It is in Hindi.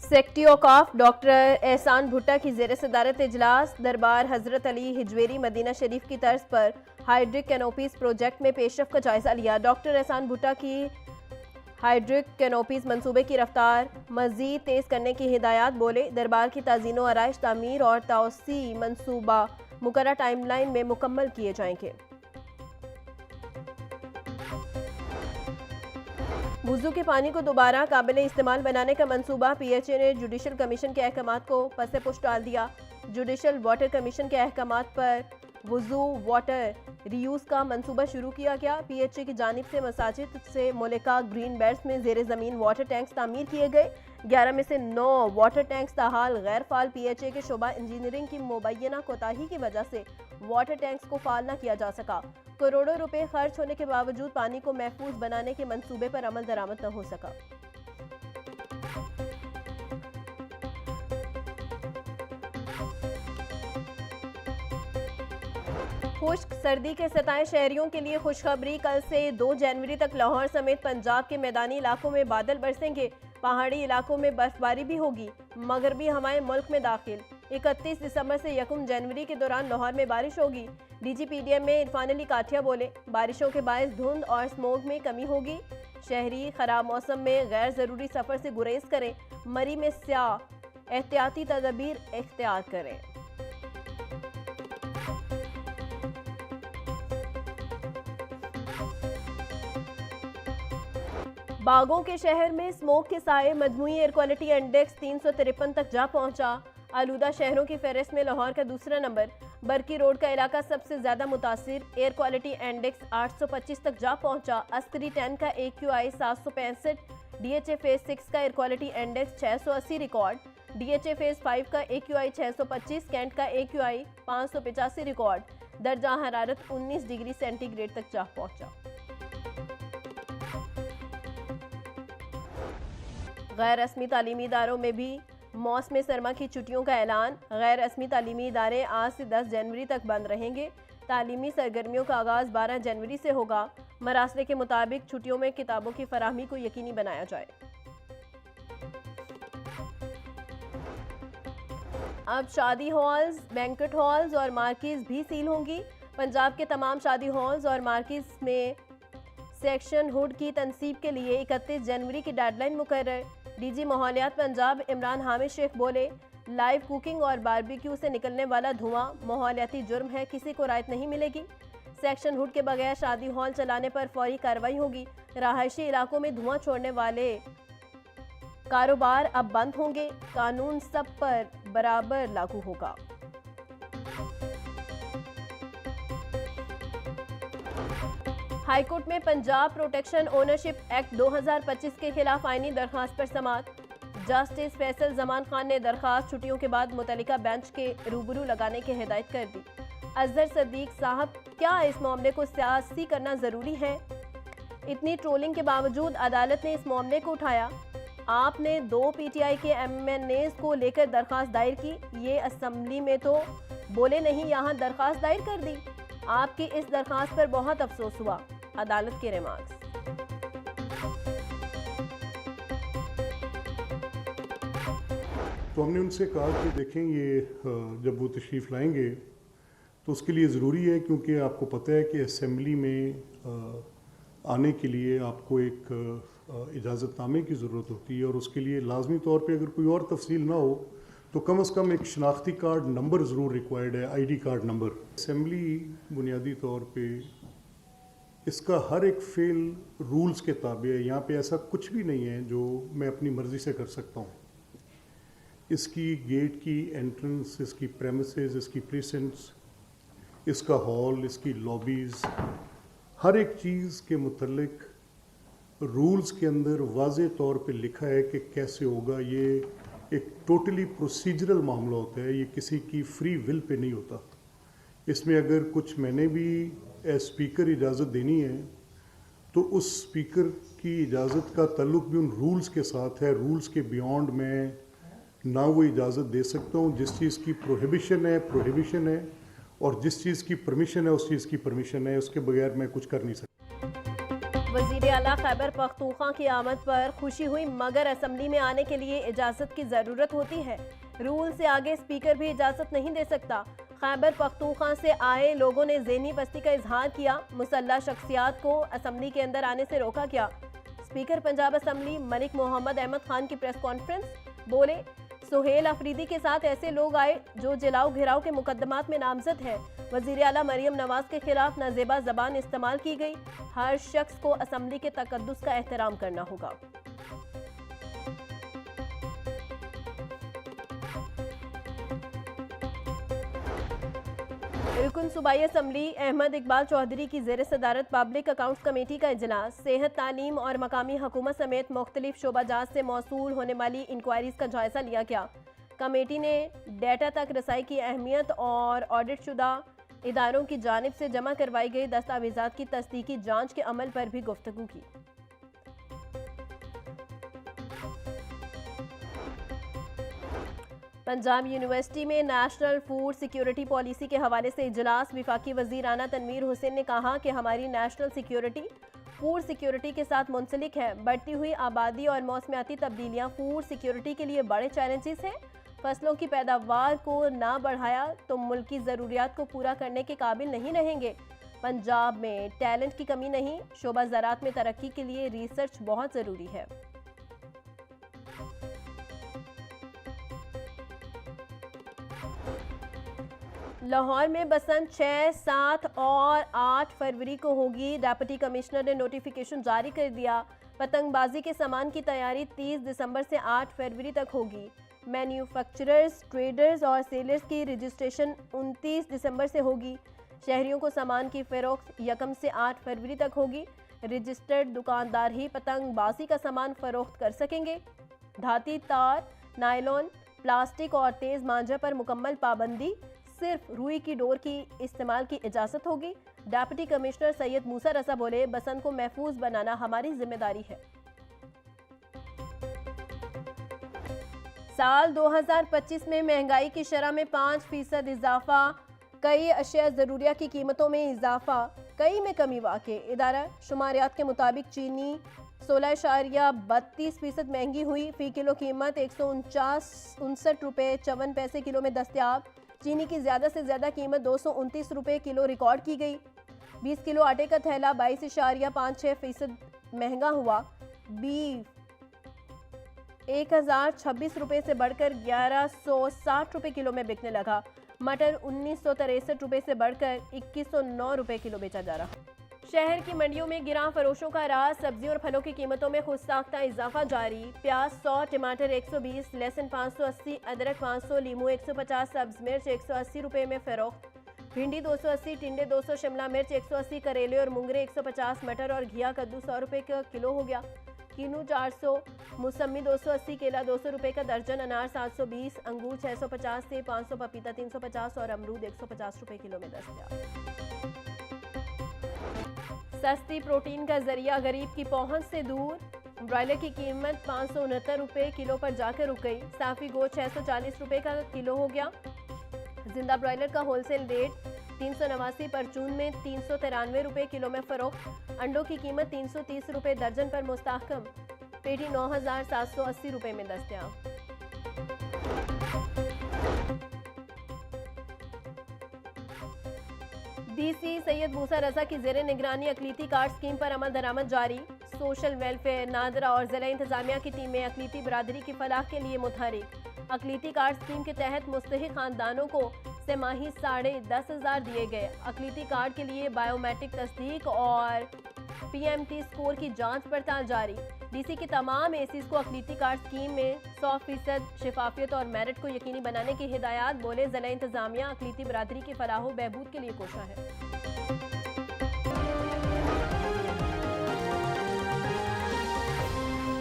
सेक्रेटरी औकाफ डॉक्टर एहसान भुट्टा की ज़ेर सदारत इजलास दरबार हज़रत अली हिजवेरी मदीना शरीफ की तर्ज पर हाइड्रिक कैनोपीज़ प्रोजेक्ट में पेशरफ का जायज़ा लिया। डॉक्टर एहसान भुट्टा की हाइड्रिक कैनोपीज़ मंसूबे की रफ्तार मज़ीद तेज़ करने की हिदायत बोले, दरबार की ताज़ीन व आराइश तामीर और तोसी मंसूबा मुकर्रर टाइमलाइन में मुकम्मल किए जाएंगे। वुज़ू के पानी को दोबारा काबिल इस्तेमाल बनाने का मंसूबा। PHA ने जुडिशल कमीशन के अहकामात को पसे पुश डाल दिया। जुडिशल वाटर कमीशन के अहकामात पर वुज़ू वाटर रीयूज़ का मंसूबा शुरू किया गया। PHA की जानिब से मसाजिद से मुल्का ग्रीन बेल्ट्स में ज़ेर ज़मीन वाटर टैंक्स तामीर किए गए। 11 में से 9 वाटर टैंक्स ताहाल गैर फाल। PHA के शोबा इंजीनियरिंग की मुबैना कोताही की वजह से वाटर टैंक्स को फाल न किया जा सका। करोड़ों रुपए खर्च होने के बावजूद पानी को महफूज बनाने के मंसूबे पर अमल दरामद न हो सका। खुश्क सर्दी के सताए शहरियों के लिए खुशखबरी। कल से 2 जनवरी तक लाहौर समेत पंजाब के मैदानी इलाकों में बादल बरसेंगे। पहाड़ी इलाकों में बर्फबारी भी होगी। मगरबी हवाएं मुल्क में दाखिल। 31 दिसंबर से 1 जनवरी के दौरान लाहौर में बारिश होगी। DGPDM में इरफान अली काठिया बोले, बारिशों के बायस धुंध और स्मोग में कमी होगी। शहरी खराब मौसम में गैर ज़रूरी सफ़र से गुरेज करें। मरी में स्याह एहतियाती तदबीर इख्तियार करें। बागों के शहर में स्मोक के साए मजमूई एयर क्वालिटी इंडेक्स 353 तक जा पहुंचा। आलूदा शहरों की फहरिस्त में लाहौर का दूसरा नंबर। बरकी रोड का इलाका सबसे ज्यादा मुतासिर। एयर क्वालिटी इंडेक्स 825 तक जा पहुंचा। अस्करी 10 का AQI 765। DHA फेज 6 का air quality index 680 record. DHA phase 5 का AQI 625। कैंट का AQI 585 रिकॉर्ड। दर्जा हरारत 19 डिग्री सेंटीग्रेड तक जा पहुंचा। गैर रस्मी तालीमी इदारों में भी मौसम सरमा की छुट्टियों का ऐलान। गैर रस्मी तालीमी इदारे आज से 10 जनवरी तक बंद रहेंगे। तालीमी सरगर्मियों का आगाज़ 12 जनवरी से होगा। मरासले के मुताबिक छुट्टियों में किताबों की फराहमी को यकीनी बनाया जाए। अब शादी हॉल्स, बैंक्वेट हॉल्स और मार्केज भी सील होंगी। पंजाब के तमाम शादी हॉल्स और मार्केज में सेक्शन हुड की तनसीब के लिए 31 जनवरी की डेडलाइन मुकर्रर। DG माहौलियात पंजाब इमरान हामिद शेख बोले, लाइव कुकिंग और बारबेक्यू से निकलने वाला धुआं माहौलियाती जुर्म है, किसी को राहत नहीं मिलेगी। सेक्शन हुड के बगैर शादी हॉल चलाने पर फौरी कार्रवाई होगी। रहायशी इलाकों में धुआं छोड़ने वाले कारोबार अब बंद होंगे। कानून सब पर बराबर लागू होगा। हाईकोर्ट में पंजाब प्रोटेक्शन ओनरशिप एक्ट 2025 के खिलाफ आईनी दरखास्त पर समाअत। जस्टिस फैसल जमान खान ने दरखास्त छुट्टियों के बाद मुतल्लिका बेंच के रूबरू लगाने की हिदायत कर दी। अजहर सदीक साहब, क्या इस मामले को सियासी करना ज़रूरी है? इतनी ट्रोलिंग के बावजूद अदालत ने इस मामले को उठाया। आपने 2 PTI के MNAs को लेकर दरखास्त दायर की। ये असम्बली में तो बोले नहीं, यहाँ दरखास्त दायर कर दी। आपकी इस दरखास्त पर बहुत अफसोस हुआ। अदालत के रिमार्क्स। तो हमने उनसे कहा कि देखें, ये जब वो तशरीफ़ लाएंगे तो उसके लिए ज़रूरी है, क्योंकि आपको पता है कि असेंबली में आने के लिए आपको एक इजाज़तनामे की ज़रूरत होती है, और उसके लिए लाजमी तौर पे अगर कोई और तफसील ना हो तो कम से कम एक शनाख्ती कार्ड नंबर ज़रूर रिक्वायर्ड है, ID कार्ड नंबर। असेंबली बुनियादी तौर पे इसका हर एक फेल रूल्स के ताबे है। यहाँ पे ऐसा कुछ भी नहीं है जो मैं अपनी मर्ज़ी से कर सकता हूँ। इसकी गेट की एंट्रेंस, इसकी प्रेमिसेस, इसकी प्रीसेंट्स, इसका हॉल, इसकी लॉबीज़, हर एक चीज़ के मुतल्लिक रूल्स के अंदर वाज़े तौर पे लिखा है कि कैसे होगा। ये एक टोटली प्रोसीजरल मामला होता है, ये किसी की फ्री विल पे नहीं होता। इसमें अगर कुछ मैंने भी एज स्पीकर इजाज़त देनी है तो उस स्पीकर की इजाज़त का ताल्लुक भी उन रूल्स के साथ है। रूल्स के बियॉन्ड मैं ना वो इजाज़त दे सकता हूँ। जिस चीज़ की प्रोहिबिशन है, और जिस चीज़ की परमिशन है उस चीज़ की परमिशन है। उसके बगैर मैं कुछ कर नहीं सकता। वज़ीर आला खैबर पख्तूनख्वा की आमद पर खुशी हुई, मगर असेंबली में आने के लिए इजाज़त की ज़रूरत होती है। रूल से आगे स्पीकर भी इजाज़त नहीं दे सकता। खैबर पख्तूनख्वा से आए लोगों ने ज़हनी पस्ती का इजहार किया। मुसल्लह शख्सियात को असेंबली के अंदर आने से रोका गया। स्पीकर पंजाब असेंबली मलिक मोहम्मद अहमद खान की प्रेस कॉन्फ्रेंस, बोले सुहेल अफरीदी के साथ ऐसे लोग आए जो जलाओ घिराव के मुकदमात में नामजद है। वज़ीर आला मरियम नवाज के खिलाफ नाजेबा ज़बान इस्तेमाल की गई। हर शख्स को असेंबली के तकद्दुस का एहतराम करना होगा। रुकन सूबाई असेंबली अहमद इकबाल चौधरी की ज़ेर सदारत पब्लिक अकाउंट्स कमेटी का इजलास सेहत, तालीम और मकामी हुकूमत समेत मुख्तलिफ शोबाजात से मौसूल होने वाली इंक्वायरीज का जायजा लिया गया। कमेटी ने डेटा तक रसाई की अहमियत और ऑडिट शुदा इदारों की जानिब से जमा करवाई गई दस्तावेजात की तस्दीकी जांच के अमल पर भी गुफ्तगू की। पंजाब यूनिवर्सिटी में नेशनल फूड सिक्योरिटी पॉलिसी के हवाले से इजलास। वफाकी वज़ीर आना तनवीर हुसैन ने कहा कि हमारी नेशनल सिक्योरिटी फूड सिक्योरिटी के साथ मुंसलिक है। बढ़ती हुई आबादी और मौसमियाती तब्दीलियां फूड सिक्योरिटी के लिए बड़े चैलेंजेस हैं। फसलों की पैदावार को ना बढ़ाया तो मुल्क की ज़रूरियात को पूरा करने के काबिल नहीं रहेंगे। पंजाब में टैलेंट की कमी नहीं, शोबा ज़राअत में तरक्की के लिए रिसर्च बहुत ज़रूरी है। लाहौर में बसंत 6, 7 और 8 फरवरी को होगी। डिप्टी कमिश्नर ने नोटिफिकेशन जारी कर दिया। पतंगबाजी के सामान की तैयारी 30 दिसंबर से 8 फरवरी तक होगी। मैन्युफैक्चरर्स, ट्रेडर्स और सेलर्स की रजिस्ट्रेशन 29 दिसंबर से होगी। शहरियों को सामान की फरोख्त 1 से 8 फरवरी तक होगी। रजिस्टर्ड दुकानदार ही पतंगबाजी का सामान फरोख्त कर सकेंगे। धाती, तार, नायलॉन, प्लास्टिक और तेज़ मांझा पर मुकम्मल पाबंदी। सिर्फ रुई की डोर की इस्तेमाल की इजाज़त होगी। डिप्टी कमिश्नर सैयद मूसा रजा बोले, बसंत को महफूज बनाना हमारी जिम्मेदारी है। साल 2025 में महंगाई की शरह में 5% इजाफा। कई अशिया ज़रूरिया की कीमतों में इजाफा, कई में कमी वाक़ई। इदारा शुमारियात के मुताबिक चीनी 16.32% महंगी हुई। फ़ी किलो कीमत 159 रुपये 54 पैसे किलो में दस्तयाब। चीनी की ज़्यादा से ज़्यादा कीमत 229 रुपये किलो रिकॉर्ड की गई। 20 किलो आटे का थैला 22.56% महंगा हुआ। बीफ 1026 रुपये से बढ़कर 1160 रुपये किलो में बिकने लगा। मटर 1963 रुपये से बढ़कर 2109 रुपये किलो बेचा जा रहा। शहर की मंडियों में गिरां फरोशों का राज। सब्जियों और फलों की कीमतों में खुद साख्ता इजाफा जारी। प्याज 100, टमाटर 120, लहसुन 580, अदरक 500, लीमू 150, सब्ज मिर्च 180 रुपये में फरोख्त। भिंडी 280, टिंडे 200, शिमला मिर्च 180, करेले और मुंगरे 150, मटर और घिया कद्दू 100 रुपये का किलो हो गया। कीनू 400, मौसमी 280, केला 200 रुपये का दर्जन, अनार 720, अंगूर 650 से 500, पपीता 350 और अमरूद 150 रुपये किलो में दस्तयाब। सस्ती प्रोटीन का जरिया गरीब की पहुंच से दूर। ब्रॉयलर की कीमत 569 रुपये किलो पर जाकर रुक गई। साफी गोश्त 640 रुपये का किलो हो गया। जिंदा ब्रॉयलर का होलसेल रेट 389, परचून में 393 रुपये किलो में फरोख्त। अंडों की कीमत 330 रुपये दर्जन पर मुस्तहकम। पेटी 9780 रुपये में दस्तयाब। डीसी सैयद मूसा रजा की ज़ेरे निगरानी अकलीती कार्ड स्कीम पर अमल दरामद जारी। सोशल वेलफेयर, नादरा और ज़िला इंतजामिया की टीमें अकलीती बरादरी की फलाह के लिए मुतहरिक। अकलीती कार्ड स्कीम के तहत मुस्तहिक खानदानों को सेमाही 10,500 दिए गए। अकलीती कार्ड के लिए बायोमेट्रिक तस्दीक और PMT स्कोर की जांच पड़ताल जारी। डीसी की तमाम एसीज को अकलीती कार्ड स्कीम में 100% शफाफियत और मेरिट को यकीनी बनाने की हिदायत। बोले, ज़िला इंतजामिया अकलीती बरादरी की फलाह व बहबूद के लिए कोशा है।